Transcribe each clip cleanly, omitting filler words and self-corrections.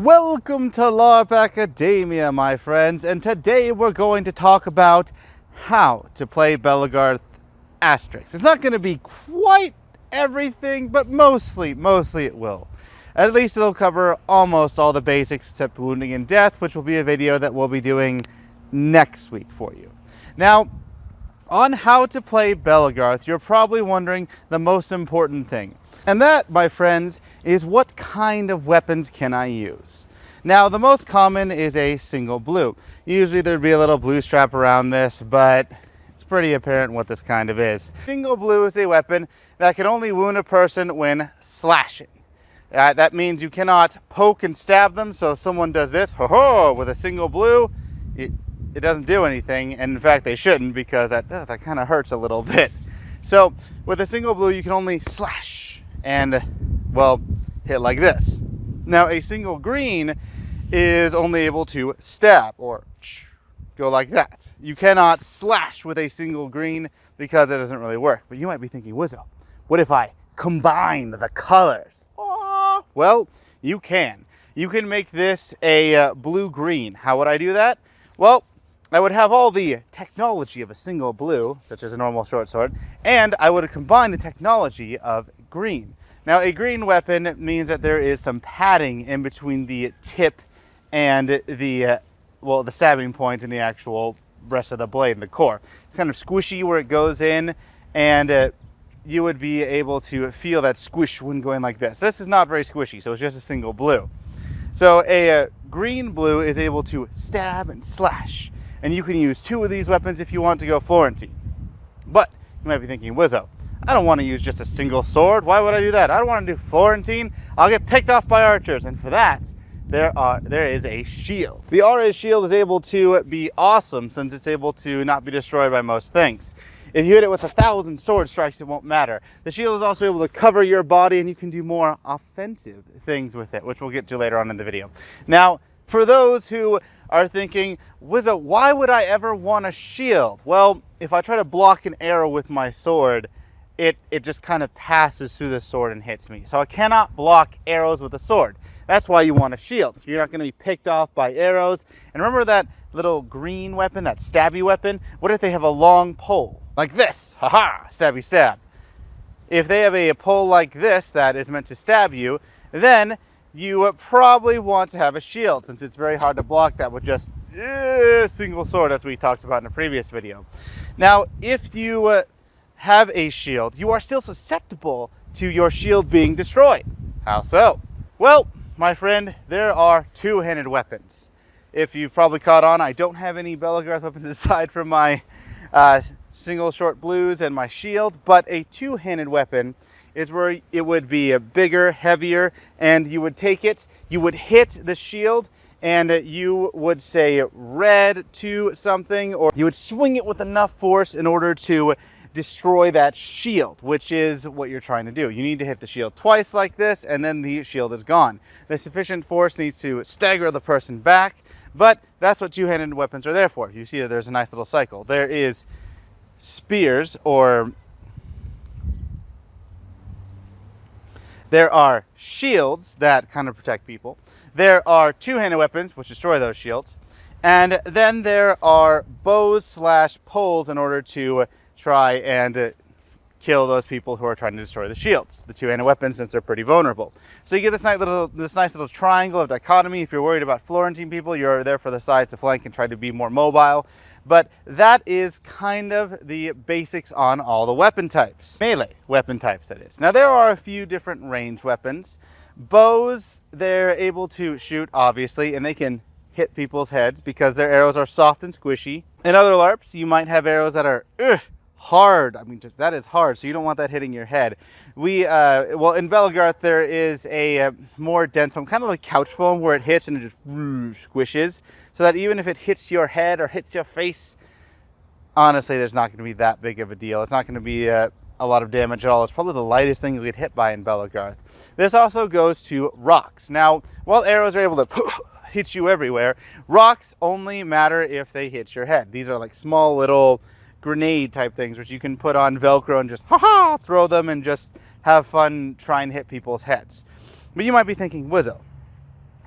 Welcome to Larp Academia, my friends, and today we're going to talk about how to play Belegarth Asterix. It's not going to be quite everything, but mostly it will. At least it'll cover almost all the basics except wounding and death, which will be a video that we'll be doing next week for you. Now, on how to play Belegarth, you're probably wondering the most important thing. And that, my friends, is what kind of weapons can I use? Now, the most common is a single blue. Usually there'd be a little blue strap around this, but it's pretty apparent what this kind of is. Single blue is a weapon that can only wound a person when slashing. That means you cannot poke and stab them, so if someone does this, with a single blue, it doesn't do anything, and in fact they shouldn't, because that kind of hurts a little bit. So, with a single blue you can only slash and, well, hit like this. Now, a single green is only able to stab, or go like that. You cannot slash with a single green because it doesn't really work. But you might be thinking, Wizzo, what if I combine the colors? Oh, well, you can. You can make this a blue-green. How would I do that? Well, I would have all the technology of a single blue, such as a normal short sword, and I would combine the technology of green. Now, a green weapon means that there is some padding in between the tip and the stabbing point and the actual rest of the blade and the core. It's kind of squishy where it goes in, and you would be able to feel that squish when going like this. This is not very squishy, so it's just a single blue. So a green blue is able to stab and slash, and you can use two of these weapons if you want to go Florentine. But you might be thinking, Wizzo, I don't want to use just a single sword. Why would I do that? I don't want to do Florentine. I'll get picked off by archers, and for that, there is a shield. The RA shield is able to be awesome since it's able to not be destroyed by most things. If you hit it with 1,000 sword strikes, it won't matter. The shield is also able to cover your body, and you can do more offensive things with it, which we'll get to later on in the video. Now, for those who are thinking, Wizzo, why would I ever want a shield? Well, if I try to block an arrow with my sword, it just kind of passes through the sword and hits me. So I cannot block arrows with a sword. That's why you want a shield. So you're not going to be picked off by arrows. And remember that little green weapon, that stabby weapon? What if they have a long pole? Like this. Haha, stabby stab. If they have a pole like this that is meant to stab you, then you probably want to have a shield, since it's very hard to block that with just a single sword, as we talked about in a previous video. Now, if you have a shield, you are still susceptible to your shield being destroyed. How so? Well, my friend, there are two-handed weapons. If you've probably caught on, I don't have any Belegarth weapons aside from my single short blues and my shield, but a two-handed weapon is where it would be bigger, heavier, and you would take it, you would hit the shield, and you would say red to something, or you would swing it with enough force in order to destroy that shield, which is what you're trying to do. You need to hit the shield twice like this, and then the shield is gone. The sufficient force needs to stagger the person back, but that's what two-handed weapons are there for. You see that there's a nice little cycle. There is spears, or there are shields that kind of protect people. There are two-handed weapons, which destroy those shields. And then there are bows slash poles in order to try and kill those people who are trying to destroy the shields, the two-handed weapons, since they're pretty vulnerable. So you get this nice little triangle of dichotomy. If you're worried about Florentine people, you're there for the sides to flank and try to be more mobile. But that is kind of the basics on all the weapon types. Melee weapon types, that is. Now, there are a few different range weapons. Bows, they're able to shoot, obviously, and they can hit people's heads because their arrows are soft and squishy. In other LARPs, you might have arrows that are hard. I mean, just that is hard, so you don't want that hitting your head. Well, in Belegarth, there is a more dense one, kind of like couch foam, where it hits and it just squishes, so that even if it hits your head or hits your face, honestly, there's not going to be that big of a deal. It's not going to be a lot of damage at all. It's probably the lightest thing you get hit by in Belegarth. This also goes to rocks. Now, while arrows are able to hit you everywhere, rocks only matter if they hit your head. These are like small little grenade type things, which you can put on Velcro and just throw them and just have fun trying to hit people's heads. But you might be thinking, Wizzo,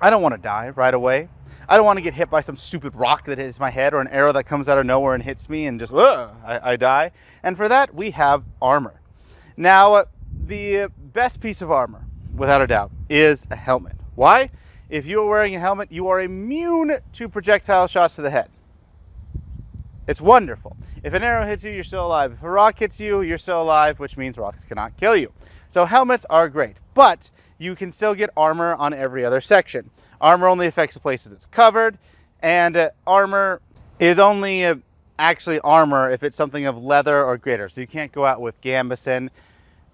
I don't want to die right away. I don't want to get hit by some stupid rock that hits my head or an arrow that comes out of nowhere and hits me and just, I die. And for that, we have armor. Now, the best piece of armor, without a doubt, is a helmet. Why? If you are wearing a helmet, you are immune to projectile shots to the head. It's wonderful. If an arrow hits you, you're still alive. If a rock hits you, you're still alive, which means rocks cannot kill you. So helmets are great, but you can still get armor on every other section. Armor only affects the places it's covered, and armor is only actually armor if it's something of leather or greater. So you can't go out with gambeson,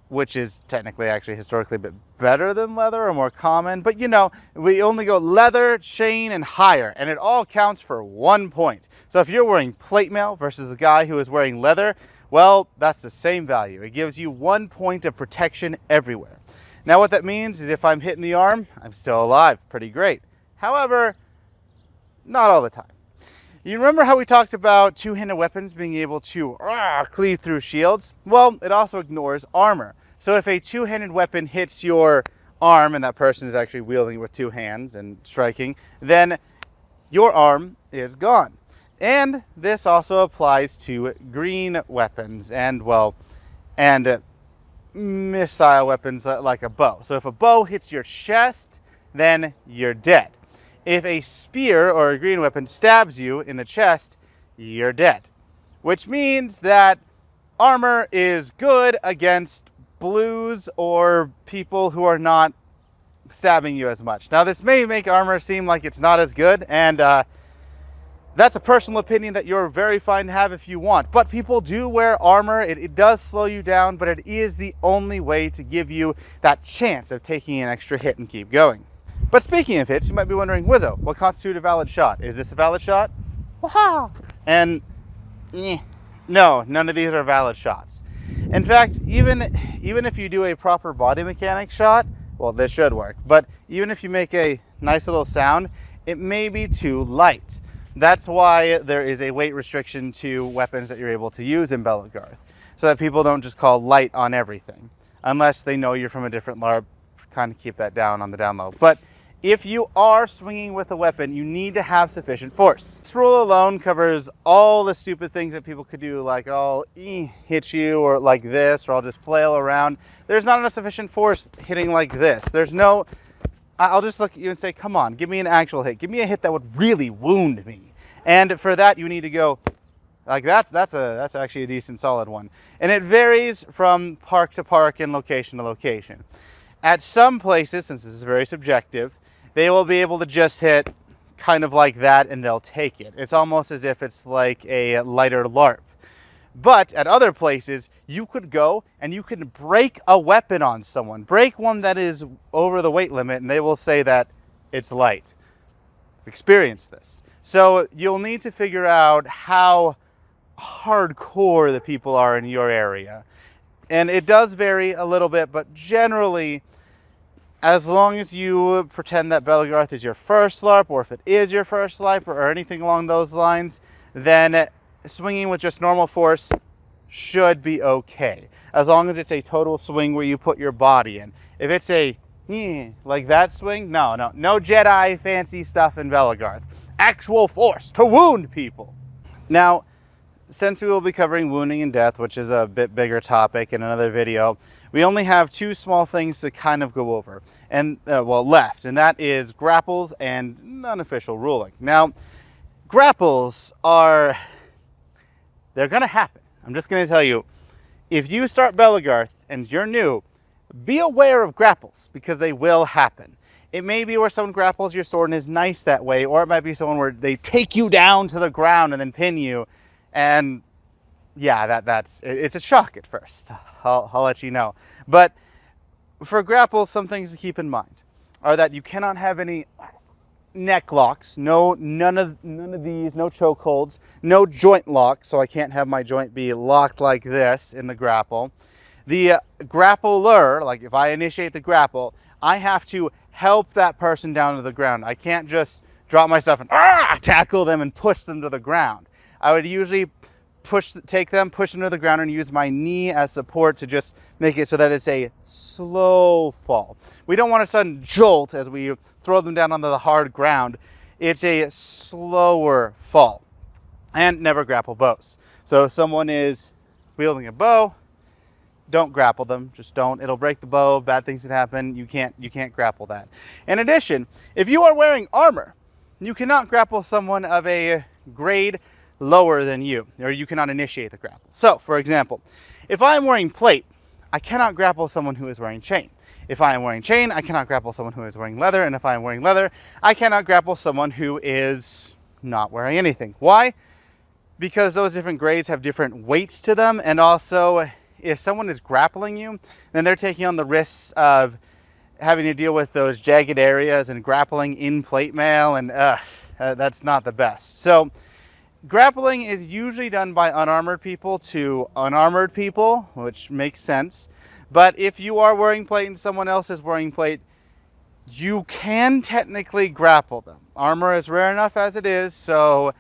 which is technically actually historically a bit better than leather or more common. But you know, we only go leather, chain, and higher, and it all counts for 1 point. So if you're wearing plate mail versus a guy who is wearing leather, well, that's the same value. It gives you 1 point of protection everywhere. Now what that means is if I'm hitting the arm, I'm still alive. Pretty great. However, not all the time. You remember how we talked about two-handed weapons being able to cleave through shields? Well, it also ignores armor. So if a two-handed weapon hits your arm and that person is actually wielding it with two hands and striking, then your arm is gone. And this also applies to green weapons and, well, missile weapons like a bow. So if a bow hits your chest, then you're dead. If a spear or a green weapon stabs you in the chest, you're dead. Which means that armor is good against blues or people who are not stabbing you as much. Now this may make armor seem like it's not as good, and that's a personal opinion that you're very fine to have if you want. But people do wear armor. It does slow you down, but it is the only way to give you that chance of taking an extra hit and keep going. But speaking of hits, you might be wondering, Wizzo, what constitutes a valid shot? Is this a valid shot? Waha! And no, none of these are valid shots. In fact, even if you do a proper body mechanic shot, well, this should work, but even if you make a nice little sound, it may be too light. That's why there is a weight restriction to weapons that you're able to use in Belegarth, so that people don't just call light on everything, unless they know you're from a different Larp. Kind of keep that down on the down low. But if you are swinging with a weapon, you need to have sufficient force. This rule alone covers all the stupid things that people could do, like I'll hit you, or like this, or I'll just flail around. There's not enough sufficient force hitting like this. There's no, I'll just look at you and say, come on, give me an actual hit. Give me a hit that would really wound me. And for that, you need to go like that's actually a decent solid one. And it varies from park to park and location to location. At some places, since this is very subjective, they will be able to just hit kind of like that and they'll take it. It's almost as if it's like a lighter Larp. But at other places, you could go and you can break a weapon on someone. Break one that is over the weight limit and they will say that it's light. I've experienced this. So you'll need to figure out how hardcore the people are in your area. And it does vary a little bit, but generally, as long as you pretend that Belegarth is your first Larp, or if it is your first Larp, or anything along those lines, then swinging with just normal force should be okay. As long as it's a total swing where you put your body in. If it's a like that swing, no Jedi fancy stuff in Belegarth. Actual force to wound people. Now, since we will be covering wounding and death, which is a bit bigger topic in another video, we only have two small things to kind of go over, and left, and that is grapples and unofficial ruling. Now, grapples they're gonna happen. I'm just gonna tell you, if you start Belegarth and you're new, be aware of grapples, because they will happen. It may be where someone grapples your sword and is nice that way, or it might be someone where they take you down to the ground and then pin you, and yeah, it's a shock at first. I'll let you know. But for grapples, some things to keep in mind are that you cannot have any neck locks, none of these, no choke holds, no joint lock, so I can't have my joint be locked like this in the grapple. The grappler, like if I initiate the grapple, I have to help that person down to the ground. I can't just drop myself and tackle them and push them to the ground. I would usually take them, push them to the ground, and use my knee as support to just make it so that it's a slow fall. We don't want a sudden jolt as we throw them down onto the hard ground. It's a slower fall. And never grapple bows. So if someone is wielding a bow, don't grapple them. Just don't. It'll break the bow. Bad things can happen. You can't grapple that. In addition, if you are wearing armor, you cannot grapple someone of a grade lower than you, or you cannot initiate the grapple. So, for example, if I am wearing plate, I cannot grapple someone who is wearing chain. If I am wearing chain, I cannot grapple someone who is wearing leather. And if I am wearing leather, I cannot grapple someone who is not wearing anything. Why? Because those different grades have different weights to them. And also, if someone is grappling you, then they're taking on the risks of having to deal with those jagged areas and grappling in plate mail. And that's not the best. So grappling is usually done by unarmored people to unarmored people, which makes sense. But if you are wearing plate and someone else is wearing plate, you can technically grapple them. Armor is rare enough as it is, so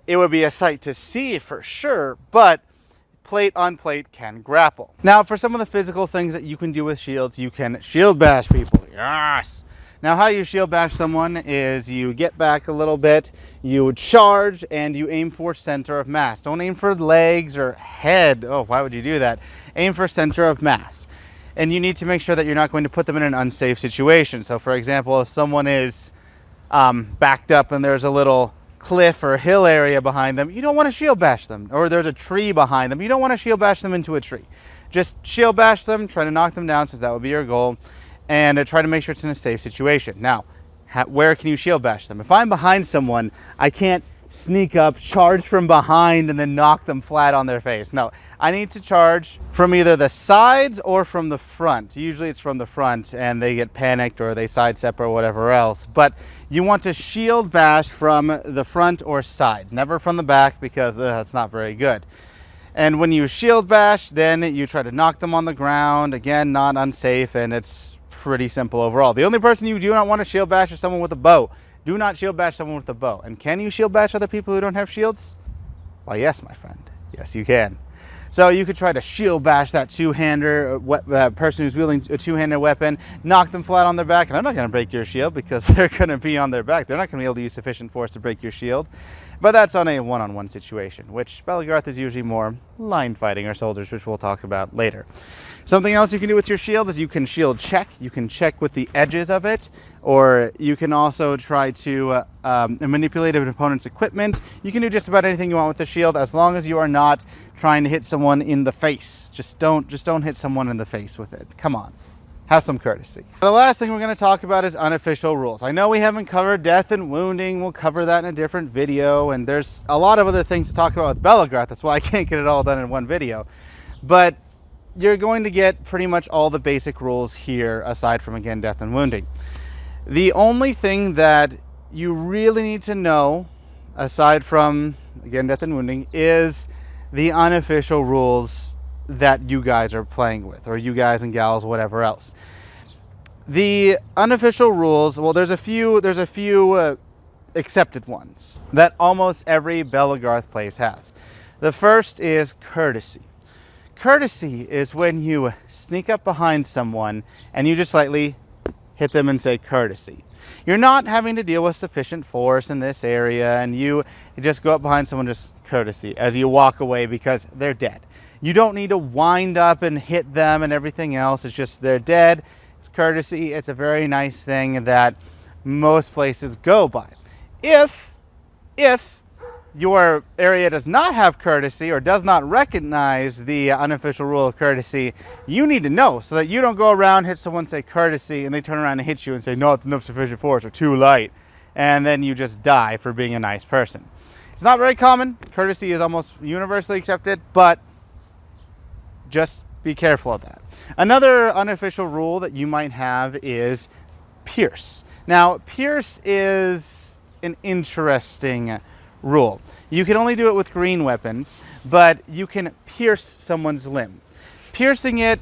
it would be a sight to see for sure, but plate on plate can grapple. Now, for some of the physical things that you can do with shields, you can shield bash people. Yes! Now, how you shield bash someone is you get back a little bit, you charge, and you aim for center of mass. Don't aim for legs or head. Oh, why would you do that? Aim for center of mass. And you need to make sure that you're not going to put them in an unsafe situation. So, for example, if someone is backed up and there's a little cliff or hill area behind them, you don't want to shield bash them. Or there's a tree behind them, you don't want to shield bash them into a tree. Just shield bash them, try to knock them down, since that would be your goal. And try to make sure it's in a safe situation. Now, where can you shield bash them? If I'm behind someone, I can't sneak up, charge from behind, and then knock them flat on their face. No, I need to charge from either the sides or from the front. Usually it's from the front, and they get panicked or they sidestep or whatever else. But you want to shield bash from the front or sides, never from the back, because that's not very good. And when you shield bash, then you try to knock them on the ground. Again, not unsafe, and it's pretty simple overall. The only person you do not want to shield bash is someone with a bow. Do not shield bash someone with a bow. And can you shield bash other people who don't have shields? Why, yes, my friend. Yes, you can. So you could try to shield bash that two-hander, person who's wielding a two-handed weapon, knock them flat on their back, and they're not going to break your shield because they're going to be on their back. They're not going to be able to use sufficient force to break your shield. But that's on a one-on-one situation, which Belegarth is usually more line fighting or soldiers, which we'll talk about later. Something else you can do with your shield is you can shield check. You can check with the edges of it, or you can also try to manipulate an opponent's equipment. You can do just about anything you want with the shield, as long as you are not trying to hit someone in the face. Just don't hit someone in the face with it. Come on. Have some courtesy. The last thing we're going to talk about is unofficial rules. I know we haven't covered death and wounding. We'll cover that in a different video, and there's a lot of other things to talk about with Belegarth. That's why I can't get it all done in one video. But you're going to get pretty much all the basic rules here, aside from, again, death and wounding. The only thing that you really need to know, aside from, again, death and wounding, is the unofficial rules that you guys are playing with, or you guys and gals, whatever else. The unofficial rules, well, there's a few accepted ones that almost every Belegarth place has. The first is courtesy. Courtesy is when you sneak up behind someone and you just slightly hit them and say courtesy. You're not having to deal with sufficient force in this area, and you just go up behind someone, just courtesy, as you walk away, because they're dead. You don't need to wind up and hit them and everything else. It's just they're dead. It's courtesy. It's a very nice thing that most places go by. If your area does not have courtesy or does not recognize the unofficial rule of courtesy, you need to know, so that you don't go around, hit someone, say courtesy, and they turn around and hit you and say, no, it's enough sufficient force, or too light, and then you just die for being a nice person. It's not very common. Courtesy is almost universally accepted, but just be careful of that. Another unofficial rule that you might have is pierce. Now, pierce is an interesting rule. You can only do it with green weapons, but you can pierce someone's limb. Piercing a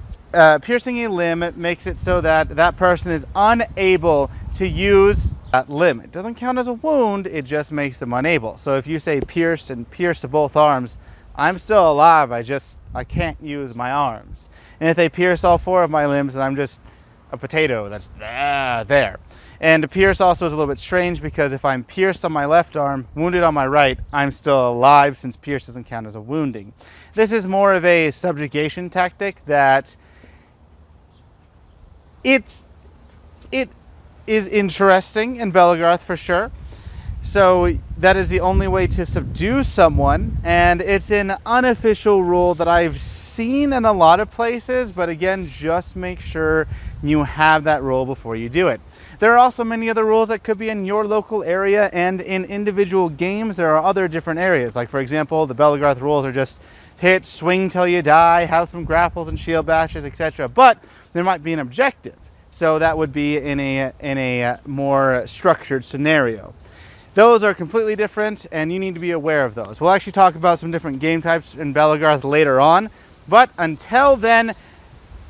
limb makes it so that that person is unable to use that limb. It doesn't count as a wound, it just makes them unable. So if you say pierce and pierce to both arms, I'm still alive. I can't use my arms. And if they pierce all 4 of my limbs, then I'm just a potato that's there. And to pierce also is a little bit strange because if I'm pierced on my left arm, wounded on my right, I'm still alive since pierce doesn't count as a wounding. This is more of a subjugation tactic that it is interesting in Belegarth for sure. So that is the only way to subdue someone, and it's an unofficial rule that I've seen in a lot of places, but again, just make sure you have that rule before you do it. There are also many other rules that could be in your local area, and in individual games there are other different areas. Like for example, the Belegarth rules are just hit, swing till you die, have some grapples and shield bashes, etc. But there might be an objective, so that would be in a more structured scenario. Those are completely different, and you need to be aware of those. We'll actually talk about some different game types in Belegarth later on, but until then,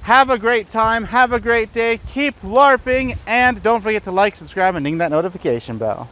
have a great time, have a great day, keep LARPing, and don't forget to like, subscribe, and ding that notification bell.